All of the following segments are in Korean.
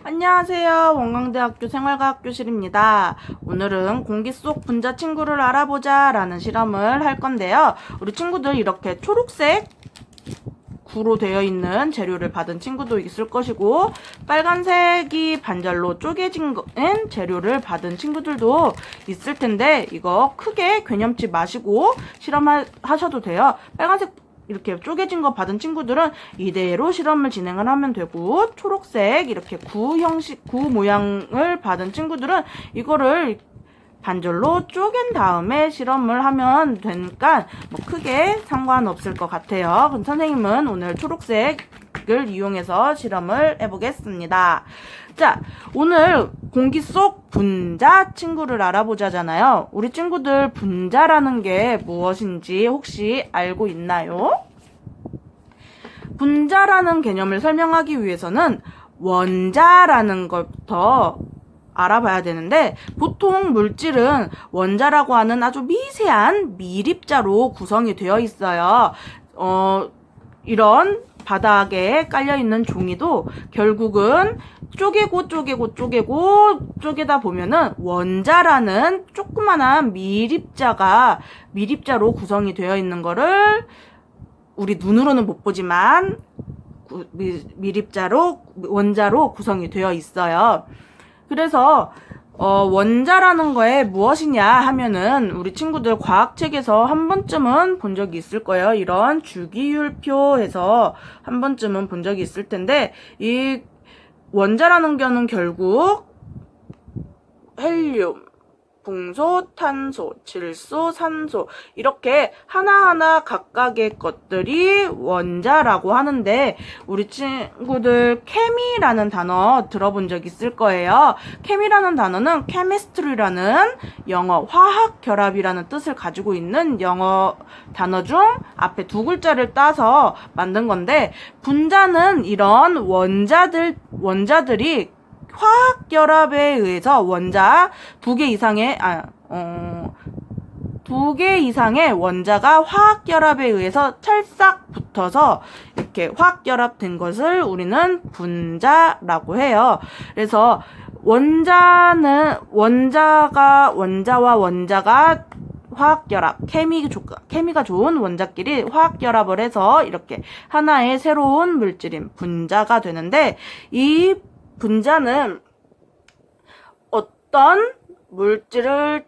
안녕하세요. 원광대학교 생활과학교실입니다. 오늘은 공기 속 분자 친구를 알아보자 라는 실험을 할 건데요. 우리 친구들 이렇게 초록색 구로 되어 있는 재료를 받은 친구도 있을 것이고, 빨간색이 반절로 쪼개진 재료를 받은 친구들도 있을 텐데, 이거 크게 괴념치 마시고 실험하셔도 돼요. 빨간색 이렇게 쪼개진 거 받은 친구들은 이대로 실험을 진행을 하면 되고, 초록색 이렇게 구 모양을 받은 친구들은 이거를 반절로 쪼갠 다음에 실험을 하면 되니까 뭐 크게 상관없을 것 같아요. 그럼 선생님은 오늘 초록색을 이용해서 실험을 해보겠습니다. 자, 오늘 공기 속 분자 친구를 알아보자잖아요. 우리 친구들 분자라는 게 무엇인지 혹시 알고 있나요? 분자라는 개념을 설명하기 위해서는 원자라는 것부터 알아봐야 되는데, 보통 물질은 원자라고 하는 아주 미세한 미립자로 구성이 되어 있어요. 이런 바닥에 깔려있는 종이도 결국은 쪼개다 보면은 원자라는 조그만한 미립자로 구성이 되어 있는 거를 우리 눈으로는 못 보지만 원자로 구성이 되어 있어요. 그래서 원자라는 거에 무엇이냐 하면은 우리 친구들 과학책에서 한 번쯤은 본 적이 있을 거예요. 이런 주기율표에서 한 번쯤은 본 적이 있을 텐데, 이 원자라는 거는 결국 헬륨, 풍소, 탄소, 질소, 산소 이렇게 하나하나 각각의 것들이 원자라고 하는데, 우리 친구들 케미라는 단어 들어본 적 있을 거예요. 케미라는 단어는 chemistry라는 영어 화학 결합이라는 뜻을 가지고 있는 영어 단어 중 앞에 두 글자를 따서 만든 건데, 분자는 이런 원자들이 화학결합에 의해서 원자 두 개 이상의 원자가 화학결합에 의해서 찰싹 붙어서 이렇게 화학결합된 것을 우리는 분자라고 해요. 그래서 원자와 원자가 화학결합, 케미가 좋은 원자끼리 화학결합을 해서 이렇게 하나의 새로운 물질인 분자가 되는데, 이 분자는 어떤 물질의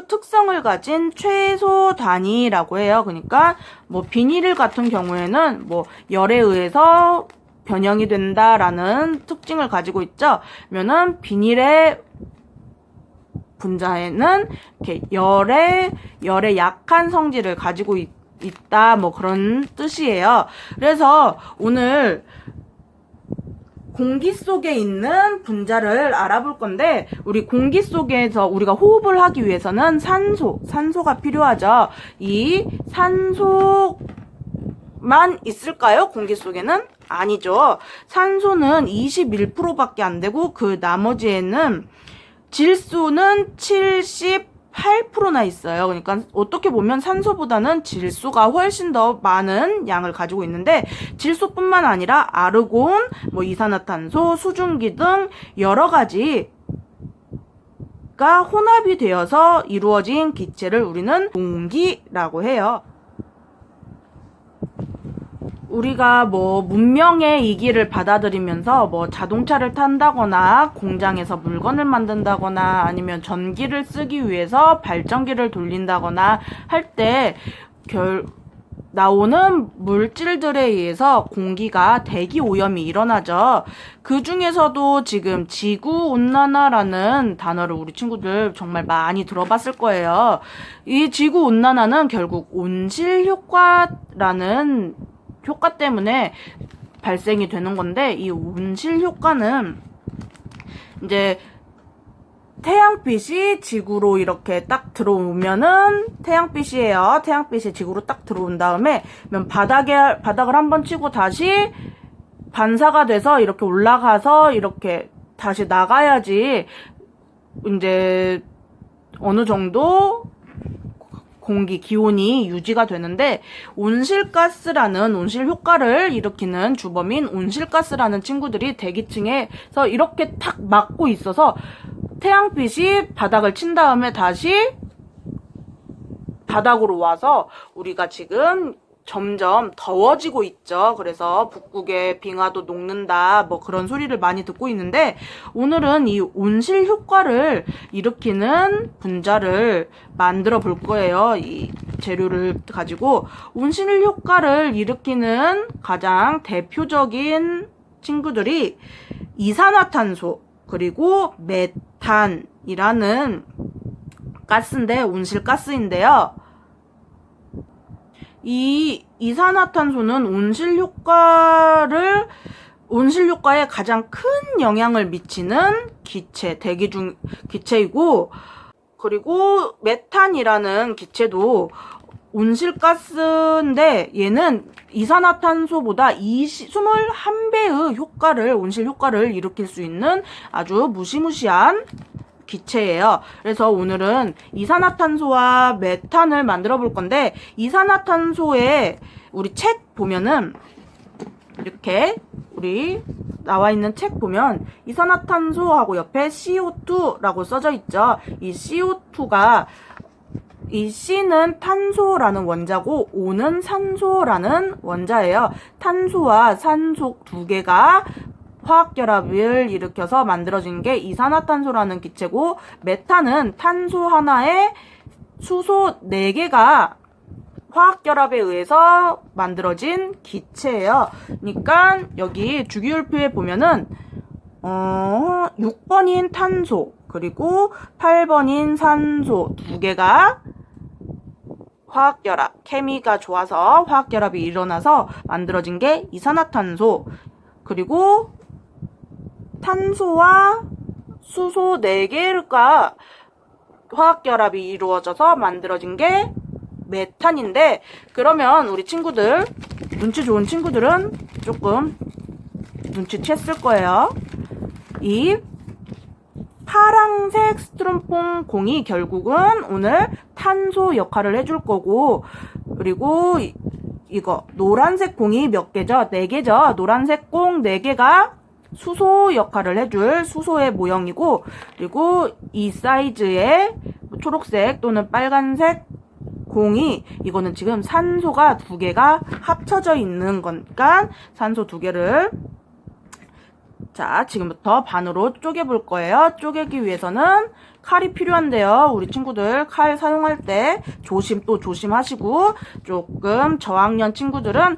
특성을 가진 최소 단위라고 해요. 그러니까 뭐 비닐 같은 경우에는 뭐 열에 의해서 변형이 된다라는 특징을 가지고 있죠. 그러면은 비닐의 분자에는 이렇게 열에 약한 성질을 가지고 있다, 뭐 그런 뜻이에요. 그래서 오늘 공기 속에 있는 분자를 알아볼 건데, 우리 공기 속에서 우리가 호흡을 하기 위해서는 산소가 필요하죠. 이 산소만 있을까요? 공기 속에는? 아니죠. 산소는 21%밖에 안 되고, 그 나머지에는 질소는 78%나 있어요. 그러니까 어떻게 보면 산소보다는 질소가 훨씬 더 많은 양을 가지고 있는데, 질소뿐만 아니라 아르곤, 뭐 이산화탄소, 수증기 등 여러 가지가 혼합이 되어서 이루어진 기체를 우리는 공기라고 해요. 우리가 뭐 문명의 이기를 받아들이면서 뭐 자동차를 탄다거나 공장에서 물건을 만든다거나 아니면 전기를 쓰기 위해서 발전기를 돌린다거나 할 때 나오는 물질들에 의해서 공기가 대기 오염이 일어나죠. 그 중에서도 지금 지구온난화라는 단어를 우리 친구들 정말 많이 들어봤을 거예요. 이 지구온난화는 결국 온실효과라는 효과 때문에 발생이 되는 건데, 이 온실 효과는 이제 태양빛이 지구로 이렇게 딱 들어오면은 태양빛이에요. 태양빛이 지구로 딱 들어온 다음에 바닥을 한번 치고 다시 반사가 돼서 이렇게 올라가서 이렇게 다시 나가야지 이제 어느 정도 공기, 기온이 유지가 되는데 온실가스라는 온실 효과를 일으키는 주범인 온실가스라는 친구들이 대기층에서 이렇게 탁 막고 있어서 태양빛이 바닥을 친 다음에 다시 바닥으로 와서 우리가 지금 점점 더워지고 있죠. 그래서 북극의 빙하도 녹는다 뭐 그런 소리를 많이 듣고 있는데 오늘은 이 온실 효과를 일으키는 분자를 만들어 볼 거예요. 이 재료를 가지고 온실 효과를 일으키는 가장 대표적인 친구들이 이산화탄소 그리고 메탄이라는 가스인데 온실가스인데요. 이 이산화탄소는 온실 효과에 가장 큰 영향을 미치는 기체, 대기 중 기체이고, 그리고 메탄이라는 기체도 온실가스인데 얘는 이산화탄소보다 21배의 온실 효과를 일으킬 수 있는 아주 무시무시한 기체예요. 그래서 오늘은 이산화탄소와 메탄을 만들어 볼 건데 이산화탄소에 우리 책 보면은 이렇게 우리 나와 있는 책 보면 이산화탄소하고 옆에 CO2라고 써져 있죠. 이 CO2가 이 C는 탄소라는 원자고 O는 산소라는 원자예요. 탄소와 산소 두 개가 화학결합을 일으켜서 만들어진 게 이산화탄소라는 기체고 메탄은 탄소 하나에 수소 4개가 화학결합에 의해서 만들어진 기체예요. 그러니까 여기 주기율표에 보면은 6번인 탄소 그리고 8번인 산소 2개가 화학결합, 케미가 좋아서 화학결합이 일어나서 만들어진 게 이산화탄소 그리고 탄소와 수소 4개가 화학결합이 이루어져서 만들어진 게 메탄인데 그러면 우리 친구들 눈치 좋은 친구들은 조금 눈치챘을 거예요. 이 파랑색 스티로폼 공이 결국은 오늘 탄소 역할을 해줄 거고 그리고 이거 노란색 공이 몇 개죠? 4개죠. 노란색 공 4개가 수소 역할을 해줄 수소의 모형이고 그리고 이 사이즈의 초록색 또는 빨간색 공이 이거는 지금 산소가 2개가 합쳐져 있는 거니까 산소 2개를 자 지금부터 반으로 쪼개볼 거예요. 쪼개기 위해서는 칼이 필요한데요. 우리 친구들 칼 사용할 때 또 조심하시고 조금 저학년 친구들은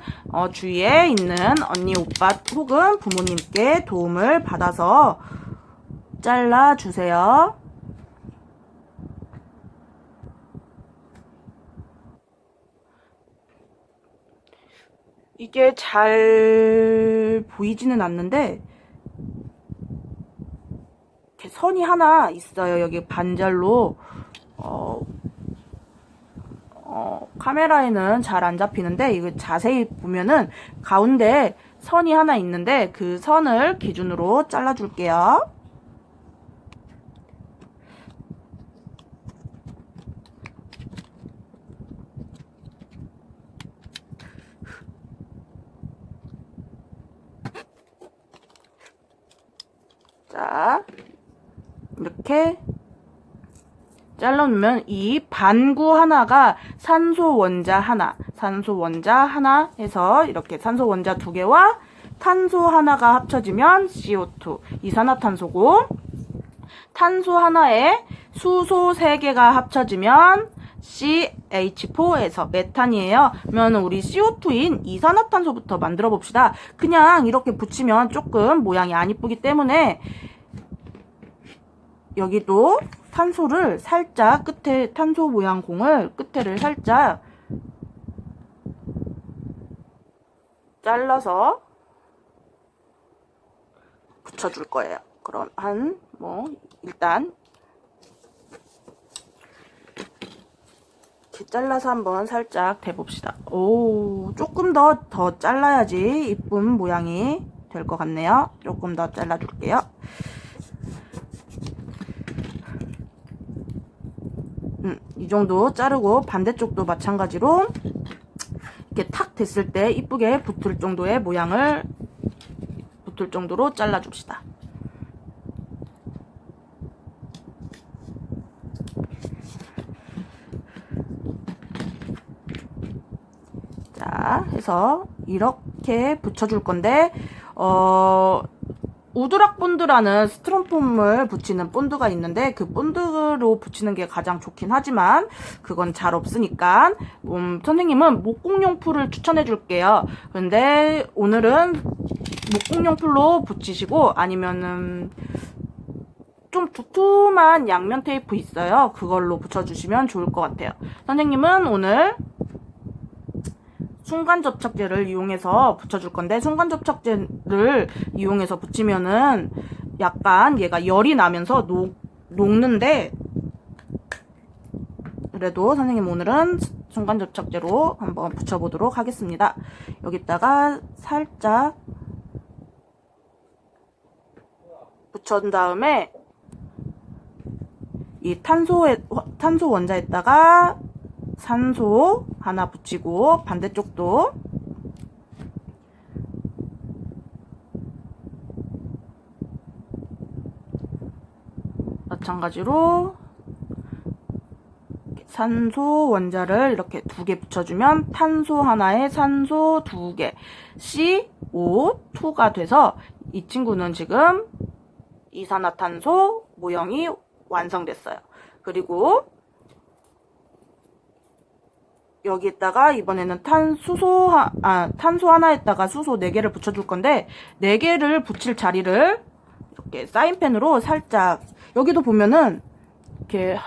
주위에 있는 언니, 오빠 혹은 부모님께 도움을 받아서 잘라주세요. 이게 잘 보이지는 않는데 이렇게 선이 하나 있어요. 여기 반절로 카메라에는 잘 안 잡히는데 이거 자세히 보면은 가운데 선이 하나 있는데 그 선을 기준으로 잘라줄게요. 자, 이렇게 잘라놓으면 이 반구 하나가 산소 원자 하나 해서 이렇게 산소 원자 2개와 탄소 하나가 합쳐지면 CO2, 이산화탄소고 탄소 하나에 수소 3개가 합쳐지면 CH4에서 메탄이에요. 그러면 우리 CO2인 이산화탄소부터 만들어 봅시다. 그냥 이렇게 붙이면 조금 모양이 안 이쁘기 때문에 여기도 탄소를 살짝 끝에 탄소 모양 공을 끝에를 살짝 잘라서 붙여줄 거예요. 그럼 일단 이렇게 잘라서 한번 살짝 대봅시다. 오, 조금 더 잘라야지 이쁜 모양이 될 것 같네요. 조금 더 잘라줄게요. 이 정도 자르고 반대쪽도 마찬가지로 이렇게 탁 됐을 때 이쁘게 붙을 정도의 모양을 붙을 정도로 잘라줍시다. 자, 해서 이렇게 붙여줄 건데 우드락 본드라는 스티로폼을 붙이는 본드가 있는데 그 본드로 붙이는 게 가장 좋긴 하지만 그건 잘 없으니까 선생님은 목공용 풀을 추천해 줄게요. 근데 오늘은 목공용 풀로 붙이시고 아니면은 좀 두툼한 양면 테이프 있어요. 그걸로 붙여주시면 좋을 것 같아요. 선생님은 오늘 순간 접착제를 이용해서 붙여줄 건데 순간 접착제를 이용해서 붙이면은 약간 얘가 열이 나면서 녹는데 그래도 선생님 오늘은 순간 접착제로 한번 붙여보도록 하겠습니다. 여기다가 살짝 붙여준 다음에 이 탄소 원자에다가 산소 하나 붙이고 반대쪽도 마찬가지로 산소 원자를 이렇게 2개 붙여주면 탄소 하나에 산소 2개 CO2가 돼서 이 친구는 지금 이산화탄소 모형이 완성됐어요. 그리고 여기에다가 이번에는 탄소 하나에다가 수소 4개를 붙여줄 건데 4개를 붙일 자리를 이렇게 사인펜으로 살짝 여기도 보면은 이렇게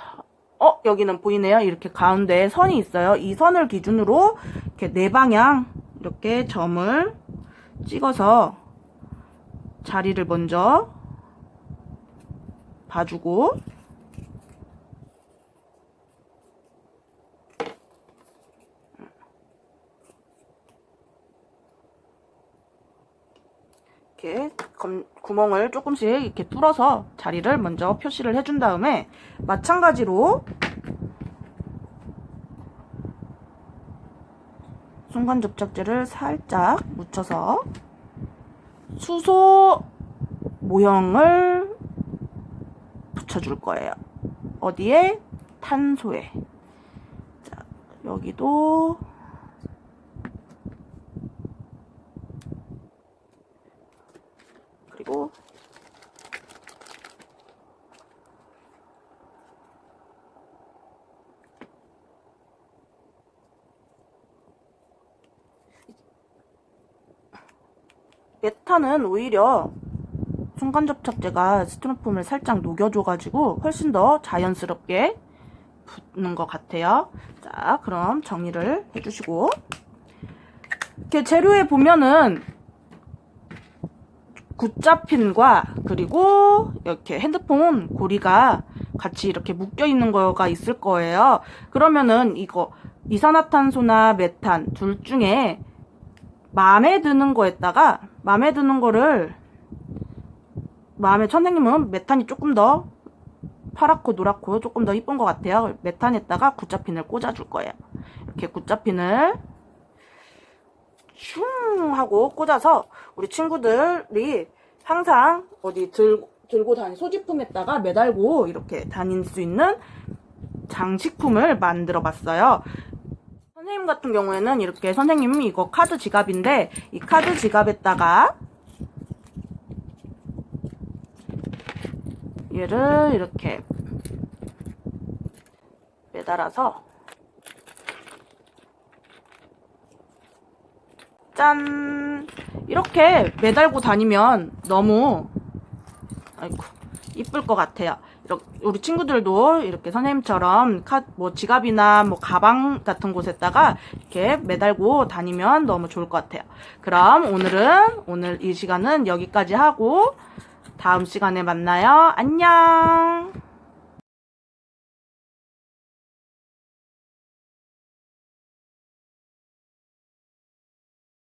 여기는 보이네요. 이렇게 가운데에 선이 있어요. 이 선을 기준으로 이렇게 4방향 이렇게 점을 찍어서 자리를 먼저 봐주고 이렇게 구멍을 조금씩 이렇게 뚫어서 자리를 먼저 표시를 해준 다음에 마찬가지로 순간 접착제를 살짝 묻혀서 수소 모형을 붙여줄 거예요. 어디에? 탄소에. 자, 여기도 그리고 메탄은 오히려 순간 접착제가 스티로폼을 살짝 녹여줘가지고 훨씬 더 자연스럽게 붙는 것 같아요. 자, 그럼 정리를 해주시고 이렇게 재료에 보면은 굿자핀과 그리고 이렇게 핸드폰 고리가 같이 이렇게 묶여 있는 거가 있을 거예요. 그러면은 이거 이산화탄소나 메탄 둘 중에 마음에 드는 거에다가 마음에 드는 거를 선생님은 메탄이 조금 더 파랗고 노랗고 조금 더 이쁜 것 같아요. 메탄에다가 굿자핀을 꽂아줄 거예요. 이렇게 굿자핀을 슝 하고 꽂아서 우리 친구들이 항상 어디 들고 다니 소지품에다가 매달고 이렇게 다닐 수 있는 장식품을 만들어 봤어요. 선생님 같은 경우에는 이렇게 선생님이 이거 카드 지갑인데 이 카드 지갑에다가 얘를 이렇게 매달아서 짠! 이렇게 매달고 다니면 너무 이쁠 것 같아요. 우리 친구들도 이렇게 선생님처럼 지갑이나 가방 같은 곳에다가 이렇게 매달고 다니면 너무 좋을 것 같아요. 그럼 오늘 이 시간은 여기까지 하고 다음 시간에 만나요. 안녕!